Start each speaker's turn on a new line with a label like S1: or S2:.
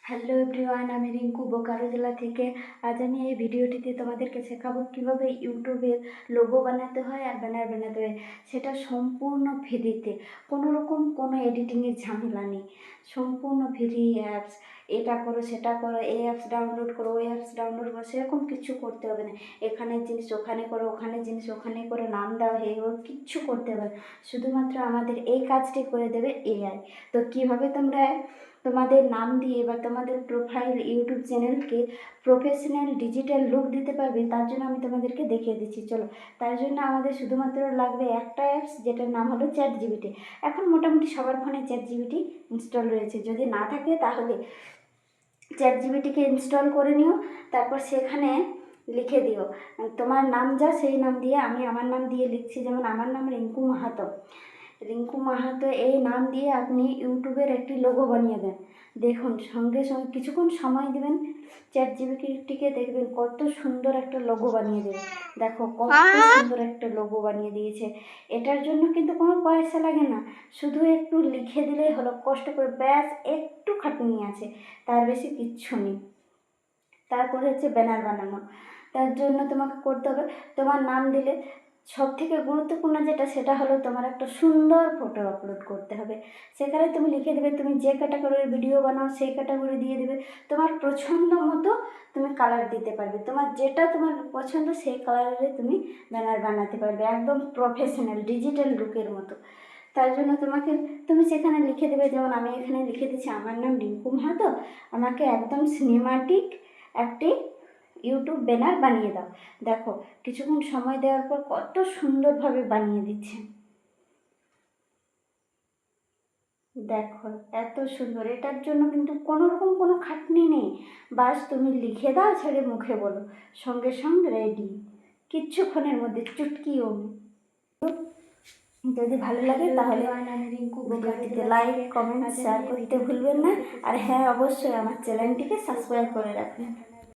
S1: Hello everyone, আমি রিঙ্কু বোকারো জেলা থেকে। আজ আমি এই ভিডিওটিতে তোমাদেরকে শেখাবো কীভাবে ইউটিউবের লোগো বানাতে হয় আর ব্যানার বানাতে হয়। সেটা সম্পূর্ণ ফ্রিতে, কোনো রকম কোনো এডিটিংয়ের ঝামেলা নেই। সম্পূর্ণ ফ্রি অ্যাপস। এটা করো, সেটা করো, এই অ্যাপস ডাউনলোড করো, ওই অ্যাপস ডাউনলোড করো, সেরকম কিছু করতে হবে না। এখানের জিনিস ওখানে করো, ওখানের জিনিস ওখানে করো, নাম দাও, হে ও কিচ্ছু করতে হবে না। শুধুমাত্র আমাদের এই কাজটি করে দেবে এআই। তো কীভাবে তোমরা তোমাদের নাম দিয়ে বা তোমাদের প্রোফাইল ইউটিউব চ্যানেলকে প্রফেশনাল ডিজিটাল লুক দিতে পারবে, তার জন্য আমি তোমাদেরকে দেখিয়ে দিচ্ছি। চলো, তার জন্য আমাদের শুধুমাত্র লাগবে একটা অ্যাপস, যেটার নাম হলো চ্যাটজিপিটি। এখন মোটামুটি সবার ফোনে চ্যাটজিপিটি ইনস্টল রয়েছে। যদি না থাকে তাহলে চ্যাটজিপিটিকে ইনস্টল করে নিও। তারপর সেখানে লিখে দিও তোমার নাম, যা সেই নাম দিয়ে, আমি আমার নাম দিয়ে লিখছি। যেমন আমার নাম রিঙ্কু মাহাতো। রিঙ্কু মাহাতো এই নাম দিয়ে আপনি ইউটিউবের একটি লোগো বানিয়ে দেন। দেখুন, সঙ্গে সঙ্গে কিছুক্ষণ সময় দেবেন, চ্যাটজিপিটিকে, দেখবেন কত সুন্দর একটা লোগো বানিয়ে দেবে। দেখো কত সুন্দর একটা লোগো বানিয়ে দিয়েছে। এটার জন্য কিন্তু কোনো পয়সা লাগে না, শুধু একটু লিখে দিলেই হলো, কষ্ট করে, ব্যাস একটু খাটুনি আছে, তার বেশি কিচ্ছু নেই। তারপরে হচ্ছে ব্যানার বানানো। তার জন্য তোমাকে করতে হবে, তোমার নাম দিলে সব থেকে গুরুত্বপূর্ণ যেটা, সেটা হলো তোমার একটা সুন্দর ফটো আপলোড করতে হবে। সেখানে তুমি লিখে দেবে তুমি যে ক্যাটাগরির ভিডিও বানাও সেই ক্যাটাগরি দিয়ে দেবে। তোমার পছন্দ মতো তুমি কালার দিতে পারবে, তোমার যেটা তোমার পছন্দ সেই কালারে তুমি ব্যানার বানাতে পারবে, একদম প্রফেশনাল ডিজিটাল লুকের মতো। তার জন্য তুমি সেখানে লিখে দেবে, যেমন আমি এখানে লিখে দিচ্ছি আমার নাম রিঙ্কু মাহাতো, আমাকে একদম সিনেমাটিক একটি ইউটিউব ব্যানার বানিয়ে দাও। দেখো কিছুক্ষণ সময় দেওয়ার পর কত সুন্দরভাবে বানিয়ে দিচ্ছে। দেখো এত সুন্দর। এটার জন্য কিন্তু কোনো রকম কোনো খাটনি নেই, বাস তুমি লিখে দাও, ছেড়ে মুখে বলো, সঙ্গে সঙ্গে রেডি, কিচ্ছুক্ষণের মধ্যে, চুটকিও। যদি ভালো লাগে তাহলে ভিডিওটিতে লাইক, কমেন্ট, শেয়ার করতে ভুলবেন না। আর হ্যাঁ, অবশ্যই আমার চ্যানেলটিকে সাবস্ক্রাইব করে রাখবেন।